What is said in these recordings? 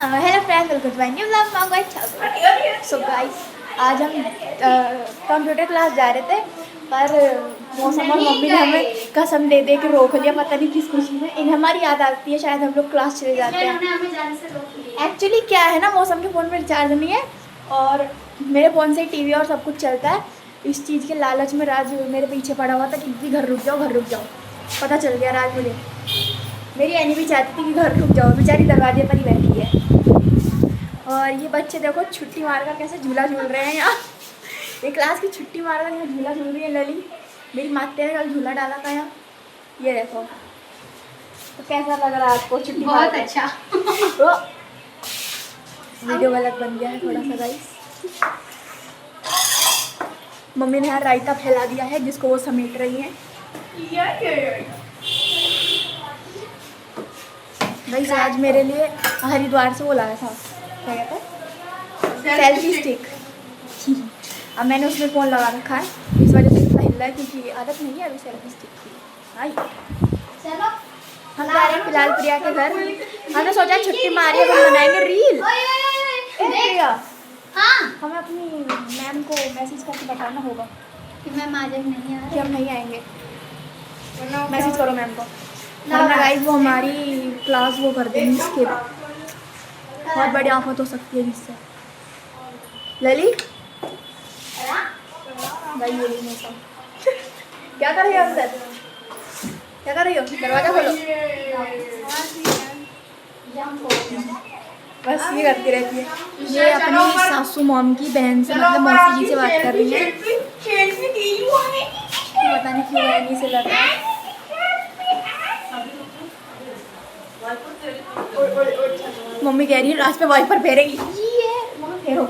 Hello friends, welcome to my new vlog. So guys, आज हम computer class जा रहे थे, पर मौसम और मम्मी ने हमें कसम दे दे के रोक लिया। पता नहीं किस खुशी में। इन्हें हमारी याद आती है, शायद हम लोग क्लास चले जाते हैं। एक्चुअली क्या है ना, मौसम के फ़ोन में रिचार्ज नहीं है और मेरे फ़ोन से टीवी और सब कुछ चलता है। इस चीज़ के लालच में राज मेरे पीछे पड़ा हुआ था कि घर रुक जाओ, घर रुक जाओ। पता चल गया राज मुझे। मेरी एनी भी चाहती थी कि घर रुक जाओ, बेचारी दरवाजे पर ही बैठी है। और ये बच्चे देखो छुट्टी मारकर कैसे झूला झूल रहे हैं यहाँ। ये क्लास की छुट्टी मारकर यहाँ झूला झूल रही है लली। मेरी माते ने कल झूला डाला था यहाँ, ये देखो। तो कैसा लग रहा है आपको छुट्टी? बहुत अच्छा। तो वीडियो गलत बन गया है थोड़ा सा गाइस। मम्मी ने यहाँ रायता फैला दिया है जिसको वो समेट रही है। गाइस आज मेरे लिए हरिद्वार से वो लाया था, क्या कहता है, सेल्फी स्टिक। अब मैंने उसमें फ़ोन लगा रखा है, इस वजह से इतना हिल रहा है क्योंकि आदत नहीं है अभी सेल्फी स्टिक की। आई चलो हम जा रहे हैं फिलहाल प्रिया के घर। हमने सोचा छुट्टी मारी है, हम बनाएंगे रील। प्रिया, हाँ, हमें अपनी मैम को मैसेज करके बताना होगा कि मैम आज नहीं आ कि हम नहीं आएंगे। मैसेज करो मैम को, वरना गाइस वो हमारी क्लास वो कर देंगी स्किप। बहुत बड़ी आफत हो सकती है जिससे। लली भाई ये मौसम क्या कर रही हो अंदर? क्या कर रही हो? दरवाजा खोलो। बस ये करती रहती है। ये अपनी सासू मॉम की बहन से, मतलब मौसी जी से बात कर रही है। पता नहीं क्यों नहीं से लग रहा है। मम्मी कह रही है रात पे वाइपर फेरेगी। फेरो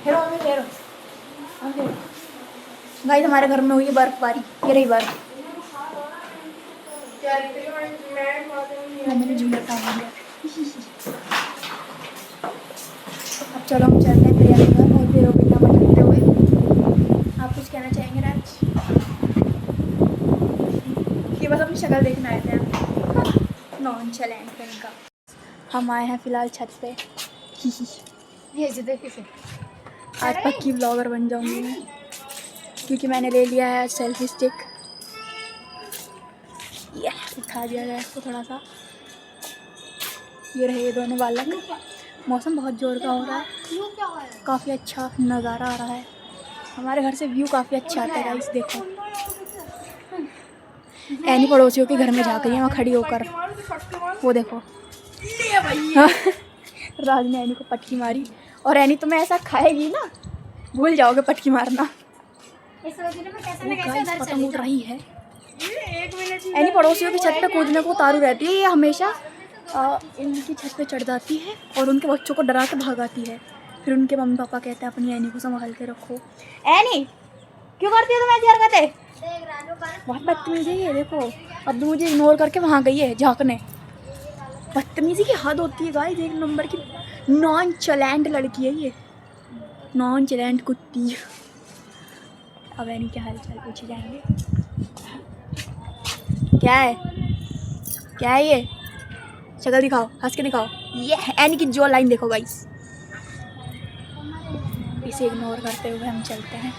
फेरो मम्मी फेरो। गाइस हमारे घर में हुई है बर्फबारी, ये रही बर्फ। मम्मी ने झूला टांग दिया। अब चलो हम चलते हैं प्रिया के घर और फिर बिना भटकते हुए। आप कुछ कहना चाहेंगे राज? ये बस अपनी शक्ल देखना आए थे नॉनचलेंट का। हम आए हैं फिलहाल छत पे। आज पक्की ब्लॉगर बन जाऊंगी मैं, क्योंकि मैंने ले लिया है सेल्फी स्टिक। ये उठा दिया जाए इसको थोड़ा सा। ये रहे ये दोनों बालक। मौसम बहुत जोर का हो रहा है, काफ़ी अच्छा नज़ारा आ रहा है। हमारे घर से व्यू काफ़ी अच्छा आता है गाइस। देखो एनी पड़ोसियों के घर में जा रही है वहाँ खड़ी होकर, वो देखो। राज ने एनी को पटकी मारी और एनी तुम्हें ऐसा खाएगी ना, भूल जाओगे पटकी मारना। पतंग उड़ रही है। एनी पड़ोसियों की छत पे कूदने को उतारू रहती है। ये हमेशा इनकी छत पे चढ़ जाती है और उनके बच्चों को डरा के भागाती है। फिर उनके मम्मी पापा कहते हैं अपनी एनी को संभाल के रखो। एनी क्यों करती हो तुम ऐसी हरकतें? बहुत बदतमीजी है ये। देखो अब तो मुझे इग्नोर करके वहाँ गई है झाँकने। बदतमीजी की हद होती है गाइस, एक नंबर की नॉनचलेंट लड़की है ये, नॉनचलेंट कुत्ती। अब एनी क्या हाल चाल पूछे जाएंगे। क्या है, क्या है ये? शक्ल दिखाओ, हंस के दिखाओ। ये एनी की जो लाइन देखो गाइस। इसे इग्नोर करते हुए हम चलते हैं।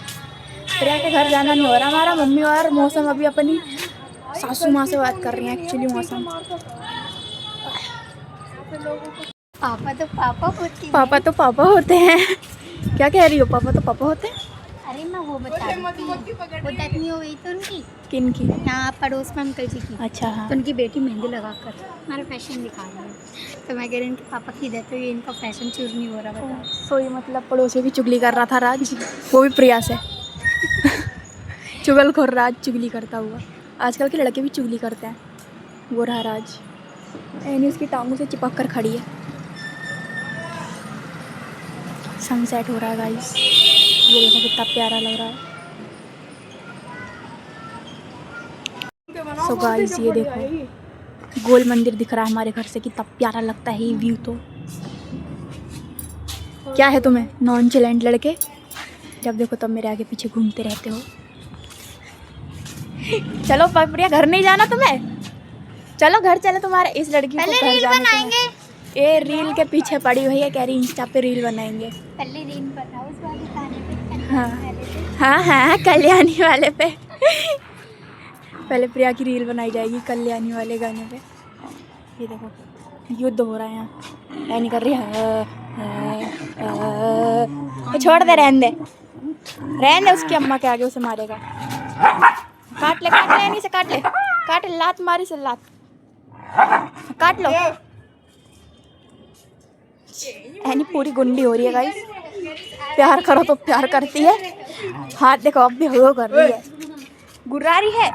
प्रिया के घर जाना नहीं हो रहा हमारा। मम्मी और मौसम अभी अपनी सासू माँ से बात कर रही हैं। एक्चुअली मौसम पापा तो पापा होती है। पापा तो पापा होते हैं। क्या कह रही हो? पापा तो पापा होते हैं। अरे मैं वो बता रही थी, वो डेथ नहीं हो गई तो उनकी किन की? यहाँ पड़ोस में अंकल जी की। अच्छा हाँ। तो उनकी बेटी मेहंदी लगाकर हमारा फैशन दिखा रही है। तो मैं कह रही हूँ इनके पापा की डेथ हुई, इनका फैशन चूज नहीं हो रहा। बताओ। सो ये मतलब पड़ोसियों की चुगली कर रहा था राज, वो भी प्रिया से। चुगलखोर राज चुगली करता हुआ। आजकल के लड़के भी चुगली करते हैं। वो रहा राज, एनी उसकी टांगों से चिपक कर खड़ी है। सनसेट हो रहा है गाइस, ये देखो कितना प्यारा लग रहा है। सो गाइस ये देखो गोल मंदिर दिख रहा है हमारे घर से, कितना प्यारा लगता है ये व्यू। तो क्या है तुम्हें नॉनचलेंट लड़के, जब देखो तब मेरे आगे पीछे घूमते रहते हो। चलो प्रिया घर नहीं जाना तुम्हें? चलो घर चले तुम्हारे इस लड़की को घर जाने। ये रील के पीछे पड़ी हुई है, कह रही इंस्टा पे रील बनाएंगे। पहले दिन पर था उस वाले गाने पे, हाँ पहले से। हाँ हाँ कल्याणी वाले पे पहले प्रिया की रील बनाई जाएगी कल्याणी वाले गाने पे। ये देखो युद्ध हो रहा है यहाँ, ऐ नहीं कर रही है। छोड़ दे, रहने दे उसकी अम्मा के आगे, उसे मारेगा। काट ले नहीं से काट ले, लात मारी से लात काट लो। ऐनी पूरी गुंडी हो रही है गाइस, प्यार करो तो प्यार करती है, हाथ देखो अब भी हो कर रही है, गुर्रा रही है।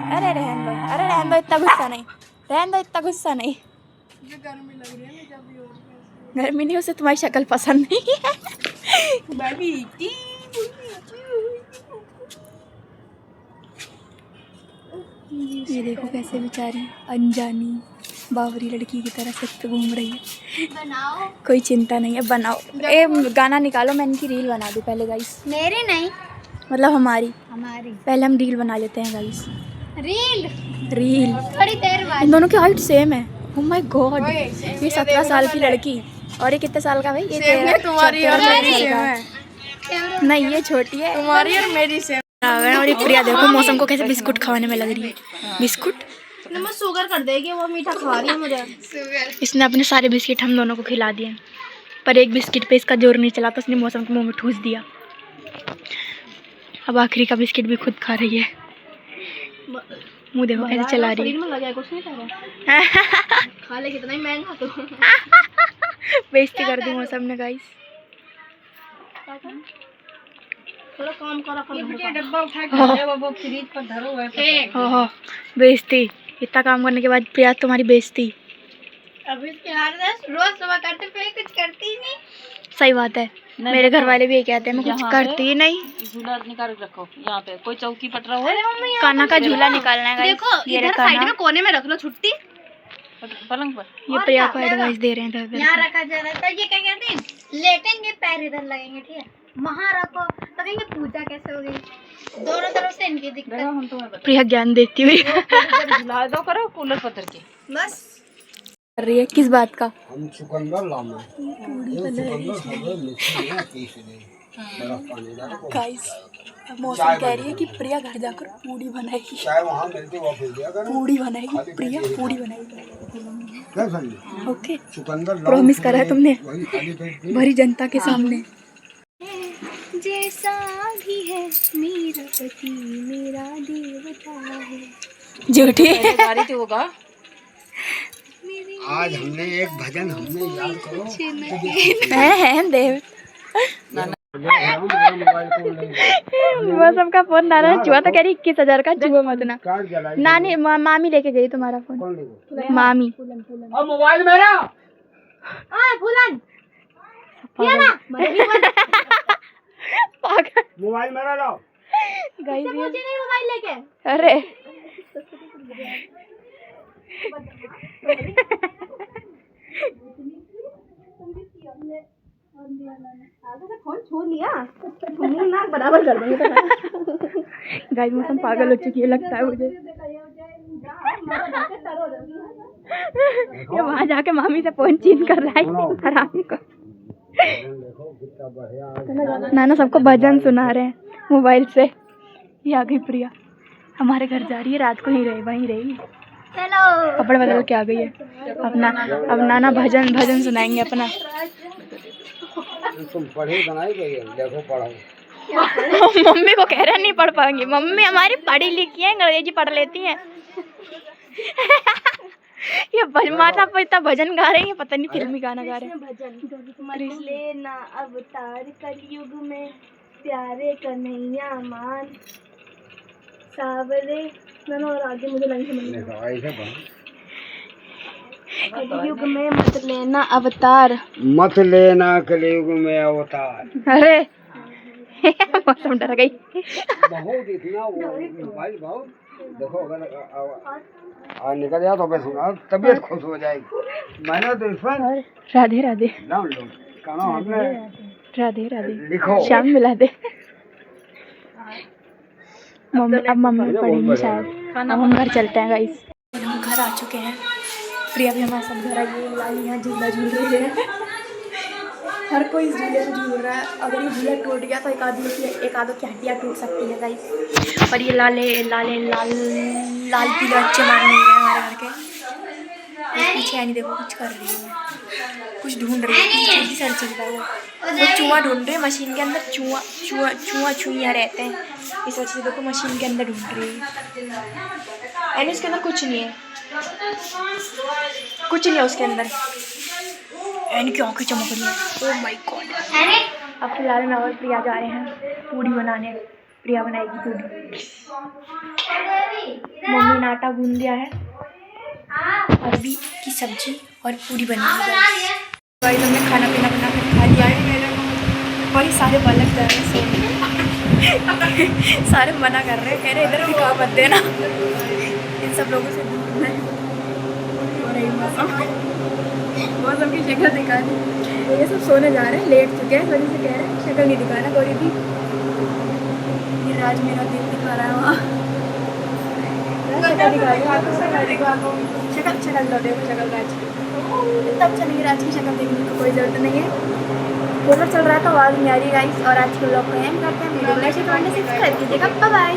अरे रहने दो इतना गुस्सा नहीं, गर्मी नहीं, उसे तुम्हारी शक्ल पसंद नहीं है। ये देखो कैसे बेचारी अनजानी बावरी लड़की की तरह सिर पे घूम रही है। बनाओ, कोई चिंता नहीं है, बनाओ। ए गाना निकालो, मैं इनकी रील बना दूँ पहले गाइस। मेरे नहीं, मतलब हमारी हमारी पहले हम रील बना लेते हैं गाइस। रील थोड़ी देर बाद। इन दोनों की हाइट सेम है। ओह माय गॉड, ये 17 साल की लड़की और ये कितने साल का भाई? ये तुम्हारी और मेरी सेम है। नहीं ये छोटी है, तुम्हारी और मेरी सेम। और ये प्रिया देखो मौसम को कैसे बिस्कुट खाने में लग रही है। बिस्कुट मैं शुगर कर देगी, वो मीठा खा रही है मुझे। इसने अपने सारे बिस्किट हम दोनों को खिला दिए, पर एक बिस्किट पे इसका जोर नहीं चला तो उसने मौसम के मुंह में ठूस दिया। अब आखिरी का बिस्किट भी खुद खा रही है। मुंह देखो कैसे चला रही है। कुछ नहीं खा खा ले, कितना ही महंगा तो। बेइज्जती कर दी मौसम ने गाइस। थोड़ा काम करा कर, डब्बा उठा के वो फ्रिज पर धरो है। ओहो बेइज्जती, इतना काम करने के बाद प्रिया तुम्हारी बेइज्जती। अभी इसके हाथ रोज सुबह करते फिर कुछ करती ही नहीं। सही बात है, मेरे घर वाले भी ये कहते हैं मैं कुछ करती ही नहीं। झूला निकाल रखो यहाँ पे, कोई चौकी पटरा हो। कान्हा का झूला निकालना है गाइस। देखो इधर साइड में कोने में रख लो छुट्टी, पलंग पर। ये प्रिया को एडवाइस दे रहे हैं। यहाँ रखा जा रहा है। ये क्या कहते हैं, लेटेंगे पैर इधर लगेंगे, ठीक है। वहाँ रखो तो कहेंगे पूजा कैसे हो गई। दोनों तरफ से इनकी दिक्कत। हम तुम्हें प्रिया ज्ञान देती हुई झुला दो, करो कूलर पत्थर के बस कर रही है। किस बात का? हम चुकंदर लाना गाइस मौसम कह रही है कि प्रिया घर जाकर पूड़ी बनाएगी। चाय वहाँ मिलती वो भेज दिया करो। पूड़ी बनाएगी प्रिया, पूड़ी बनाएगी। क्या समझे? ओके चुकंदर प्रॉमिस करा है तुमने वही खाली पेट भरी जनता के सामने। जैसा भी है मेरा पति मेरा देवता है। झूठी गाड़ी तो होगा। आज हमने एक भजन हमने याद करो है देव। मौसम का फोन नाना चुहा तो कह रही 21,000 का चुहा मत ना। नानी मामी लेके गई तुम्हारा फोन। मामी मोबाइल मेरा फूलन मोबाइल मेरा लाओ। गाइस नहीं मोबाइल लेके। अरे फोन छू लिया, ना बराबर कर देंगे। गाइस मौसम पागल हो चुकी है लगता है मुझे। ये वहाँ जाके मामी से फोन छीन कर रहा है हरामी को। नाना सबको भजन सुना रहे हैं मोबाइल से। ये आ गई प्रिया, हमारे घर जा रही है, रात को नहीं रही, वहीं रहेगी। चलो कपड़े बदल के आ गई है। अब नाना भजन सुनाएंगे अपना। तुम पढ़े बनाई गई देखो पढ़ो। मम्मी को कह रहे हैं नहीं पढ़ पाएंगी। मम्मी हमारी पढ़ी लिखी है, अंग्रेजी पढ़ लेती हैं। ये माता पिता भजन गा रही है, पता नहीं फिल्मी गाना गा रहे हैं। मत लेना अवतार कलयुग में, प्यारे कन्हैया मान सावरे। और आगे मुझे नहीं समझ। कलयुग में मत लेना अवतार, मत लेना कलयुग में अवतार। अरे मौसम डर गई। बहुत इतना वो मोबाइल बहुत देखो, अगर निकल जाओ तो मैं सुना तबीयत खुश हो जाएगी। मैंने तो इस पर राधे राधे नाम लो कहना हमने राधे राधे लिखो शाम मिला दे। अब मम्मी पढ़ेंगी शायद। अब हम घर चलते हैं गाइस। हम घर आ चुके हैं प्रिया भी हमारे साथ घर आई है। लाली यहाँ झूला झूल रही है। हर कोई इस झूले में झूल रहा है। अगर ये झूला टूट गया तो एक आधो की हड्डियाँ टूट सकती है गाइस। और ये लाल पीले बच्चे मान नहीं रहे हमारे घर के। और पीछे यानी देखो कुछ कर रही है, कुछ ढूंढ रही है, पीछे सर चल रहा है वो चूहा ढूंढ रही है मशीन के अंदर। चूहा रहते हैं इस वजह से देखो मशीन के अंदर ढूंढ रही है। एंड उसके अंदर कुछ नहीं है, कुछ नहीं है उसके अंदर। एंड की आँखें चमक रही है। Oh my God. अब फिलहाल मैं और प्रिया जा रहे हैं पूड़ी बनाने। प्रिया बनाएगी पूड़ी। मम्मी ने आटा गूंद दिया है, अरबी की सब्जी और पूड़ी बनेगी। भाई हमने खाना पीना बना कर खा लिया है और ये सारे बालक जा रहे हैं सारे मना कर रहे हैं, कह रहे इधर भी खा मत देना। इन सब लोगों से दूर है। मौसम की शक्ल दिखा दी। ये सब सोने जा रहे हैं, लेट चुके हैं, वजह से कह रहे हैं शक्ल नहीं दिखाना। गौरी भी ये राज मेरा दिल दिखा रहा है वहाँ शक्ल दिखा रही है। शक्ल तो देखो शक्ल राज की। इतना अच्छा नहीं, राज की शक्ल देखने की कोई ज़रूरत नहीं है। कूलर चल रहा है तो आवाज़ नहीं आ रही गाइस। और आज के ब्लॉग को एंड करते हैं। वीडियो को लाइक शेयर करना सब्सक्राइब कीजिएगा। Bye bye.